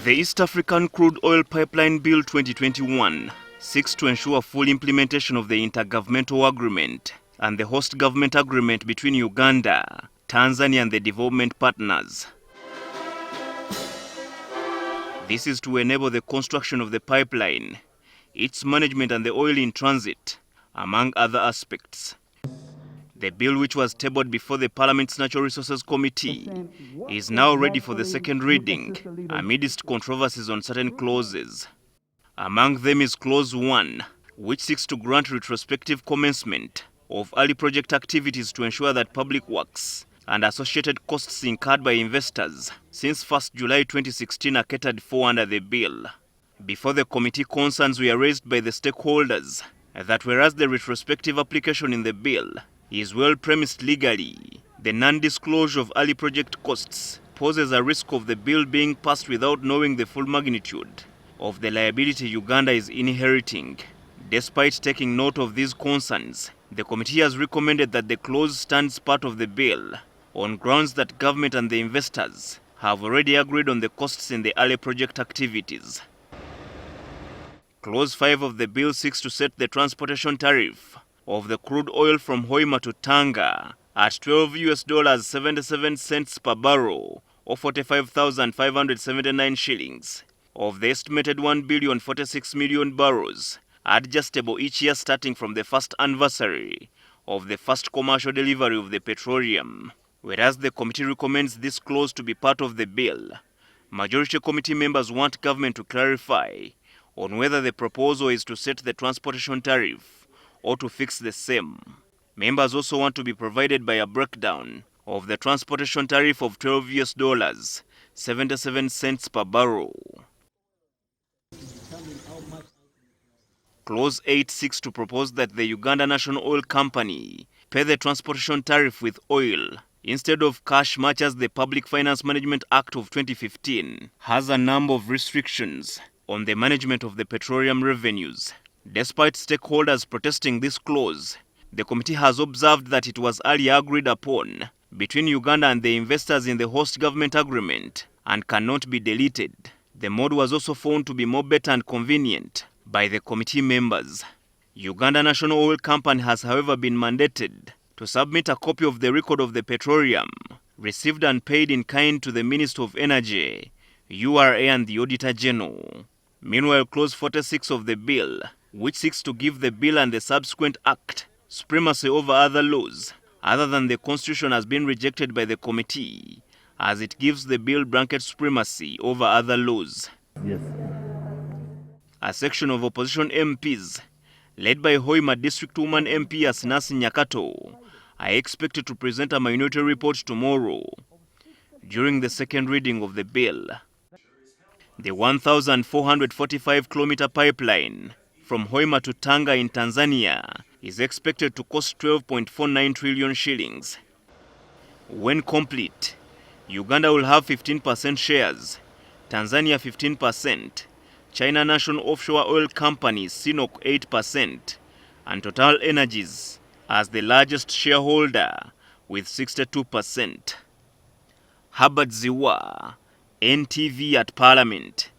The East African Crude Oil Pipeline Bill 2021 seeks to ensure full implementation of the intergovernmental agreement and the host government agreement between Uganda, Tanzania and the development partners. This is to enable the construction of the pipeline, its management and the oil in transit, among other aspects. The bill, which was tabled before the Parliament's Natural Resources Committee, is now ready for the second reading amidst controversies on certain clauses. Among them is Clause 1, which seeks to grant retrospective commencement of early project activities to ensure that public works and associated costs incurred by investors since 1st July 2016 are catered for under the bill. Before the committee, concerns were raised by the stakeholders that whereas the retrospective application in the bill is well premised legally, the non-disclosure of early project costs poses a risk of the bill being passed without knowing the full magnitude of the liability Uganda is inheriting. Despite taking note of these concerns, the committee has recommended that the clause stands part of the bill on grounds that government and the investors have already agreed on the costs in the early project activities. Clause 5 of the bill seeks to set the transportation tariff of the crude oil from Hoima to Tanga at $12.77 per barrel, or 45,579 shillings, of the estimated 1,046,000,000 barrels, adjustable each year starting from the first anniversary of the first commercial delivery of the petroleum. Whereas the committee recommends this clause to be part of the bill, majority committee members want government to clarify on whether the proposal is to set the transportation tariff or to fix the same. Members also want to be provided by a breakdown of the transportation tariff of $12.77 per barrel. Clause 8 seeks to propose that the Uganda National Oil Company pay the transportation tariff with oil instead of cash, much as the Public Finance Management Act of 2015 has a number of restrictions on the management of the petroleum revenues. Despite stakeholders protesting this clause, the committee has observed that it was earlier agreed upon between Uganda and the investors in the host government agreement and cannot be deleted. The mode was also found to be more better and convenient by the committee members. Uganda National Oil Company has, however, been mandated to submit a copy of the record of the petroleum received and paid in kind to the Minister of Energy, URA and the Auditor General. Meanwhile, Clause 46 of the bill, which seeks to give the bill and the subsequent act supremacy over other laws other than the Constitution, has been rejected by the committee, as it gives the bill blanket supremacy over other laws. Yes. A section of opposition MPs, led by Hoima District Woman MP Asinasi Nyakato, are expected to present a minority report tomorrow during the second reading of the bill. The 1,445-kilometer pipeline from Hoima to Tanga in Tanzania is expected to cost 12.49 trillion shillings. When complete, Uganda will have 15% shares, Tanzania 15%, China National Offshore Oil Company (CNOOC) 8%, and Total Energies as the largest shareholder with 62%. Herbert Ziwa, NTV at Parliament.